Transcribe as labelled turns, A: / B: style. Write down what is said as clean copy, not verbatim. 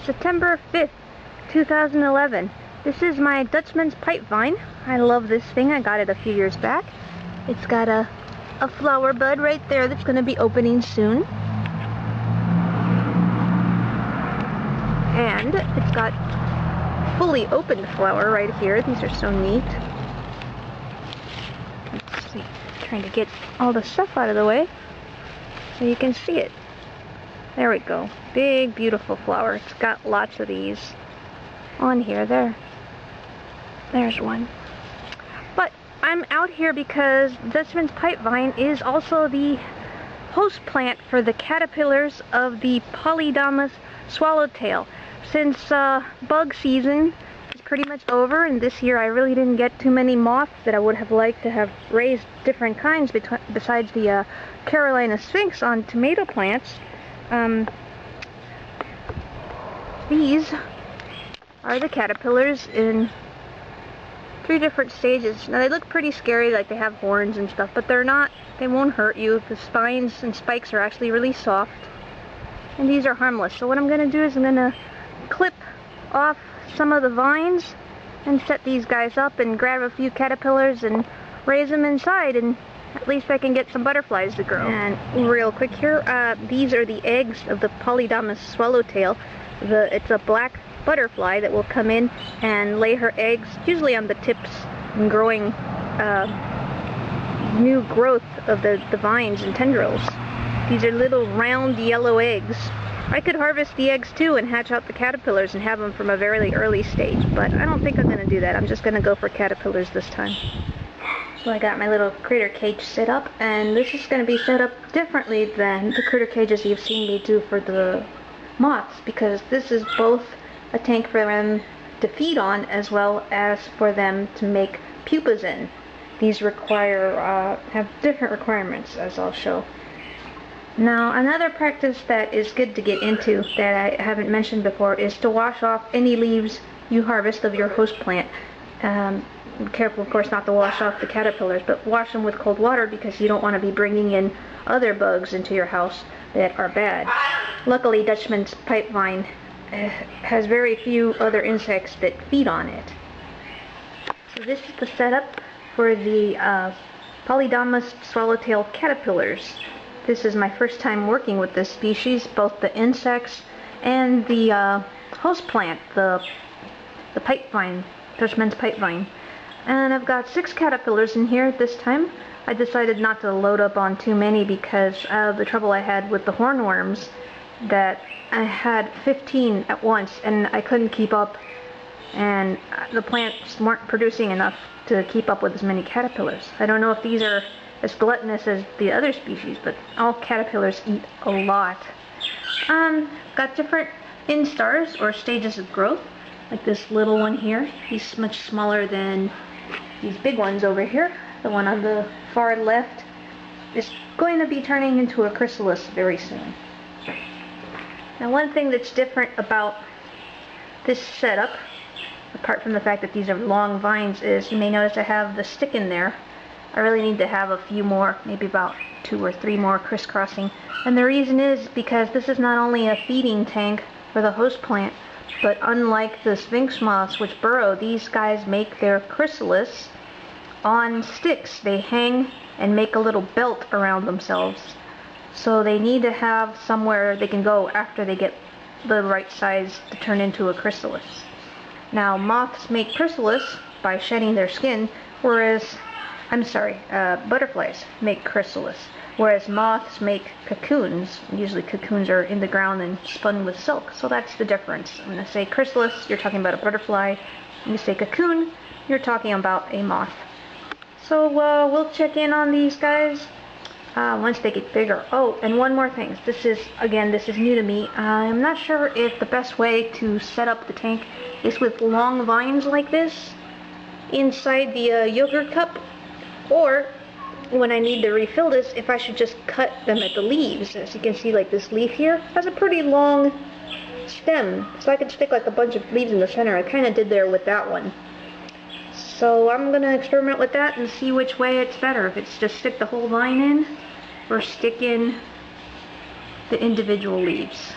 A: September 5th, 2011. This is my Dutchman's pipe vine. I love this thing. I got it a few years back. It's got a flower bud right there that's going to be opening soon. And it's got fully opened flower right here. These are so neat. Let's see. Trying to get all the stuff out of the way so you can see it. There we go. Big, beautiful flower. It's got lots of these on here. There's one. But I'm out here because Dutchman's pipe vine is also the host plant for the caterpillars of the Polydamas Swallowtail. Since bug season is pretty much over, and this year I really didn't get too many moths that I would have liked to have raised different kinds besides the Carolina sphinx on tomato plants. These are the caterpillars in 3 different stages. Now they look pretty scary, like they have horns and stuff, but they're not. They won't hurt you. The spines and spikes are actually really soft, and these are harmless. So what I'm going to do is I'm going to clip off some of the vines and set these guys up and grab a few caterpillars and raise them inside, and at least I can get some butterflies to grow. And real quick here, these are the eggs of the Polydamas Swallowtail. It's a black butterfly that will come in and lay her eggs, usually on the tips and growing new growth of the vines and tendrils. These are little round yellow eggs. I could harvest the eggs too and hatch out the caterpillars and have them from a very early stage, but I don't think I'm going to do that. I'm just going to go for caterpillars this time. So I got my little critter cage set up, and this is going to be set up differently than the critter cages you've seen me do for the moths, because this is both a tank for them to feed on as well as for them to make pupas in. These have different requirements, as I'll show. Now, another practice that is good to get into that I haven't mentioned before is to wash off any leaves you harvest of your host plant. Be careful, of course, not to wash off the caterpillars, but wash them with cold water because you don't want to be bringing in other bugs into your house that are bad. Luckily, Dutchman's pipe vine has very few other insects that feed on it. So this is the setup for the Polydamas Swallowtail caterpillars. This is my first time working with this species, both the insects and the host plant, the pipe vine, Dutchman's pipe vine. And I've got 6 caterpillars in here this time. I decided not to load up on too many because of the trouble I had with the hornworms, that I had 15 at once and I couldn't keep up, and the plants weren't producing enough to keep up with as many caterpillars. I don't know if these are as gluttonous as the other species, but all caterpillars eat a lot. Got different instars or stages of growth, like this little one here. He's much smaller than these big ones over here. The one on the far left is going to be turning into a chrysalis very soon. Now, one thing that's different about this setup, apart from the fact that these are long vines, is you may notice I have the stick in there. I really need to have a few more, maybe about 2 or 3 more crisscrossing. And the reason is because this is not only a feeding tank for the host plant, but unlike the sphinx moths which burrow, these guys make their chrysalis on sticks. They hang and make a little belt around themselves. So they need to have somewhere they can go after they get the right size to turn into a chrysalis. Now, moths make chrysalis by shedding their skin, butterflies make chrysalis, whereas moths make cocoons. Usually cocoons are in the ground and spun with silk, so that's the difference. When I say chrysalis, you're talking about a butterfly. When you say cocoon, you're talking about a moth. So we'll check in on these guys once they get bigger. Oh, and one more thing. This is new to me. I'm not sure if the best way to set up the tank is with long vines like this inside the yogurt cup, or when I need to refill this, if I should just cut them at the leaves. As you can see, like this leaf here has a pretty long stem, so I could stick like a bunch of leaves in the center. I kind of did there with that one. So I'm going to experiment with that and see which way it's better. If it's just stick the whole vine in, or stick in the individual leaves.